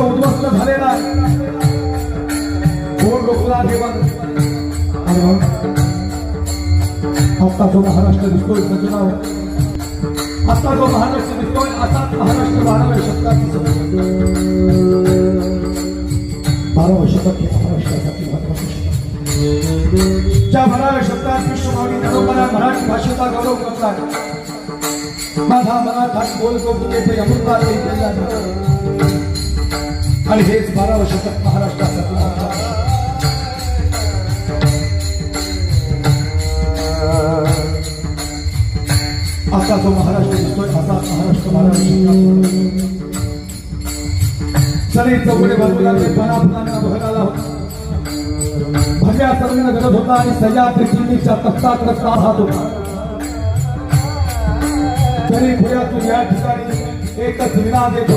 उद्ध्वस्त झालेला कोण रोखला देवान आता जो महाराष्ट्र दिसतोय सजनाव आता जो महाराष्ट्र दिसतोय असाच महाराष्ट्र 12व्या शतकात 12व्या शतक हे महाराष्ट्रासाठी महत्त्वाचे ज्या 12व्या शतकात विश्वमानवी ज्ञानोबाने मराठी भाषेचा गौरव करला माझा मराठा बोल कौतुके अमृता केला आणि हेच 12व्या शतक महाराष्ट्रासाठी आता जो महाराष्ट्र दिसतोय असा महाराष्ट्र 12व्या चले चौकडे बाजूला पानापणांना बहराला होता भव्या सर्वीनं गरज होता आणि सह्याद्री किल्लीच्या तख्ताकडे हात होता तरी पुण्यातून या ठिकाणी एकच विना देत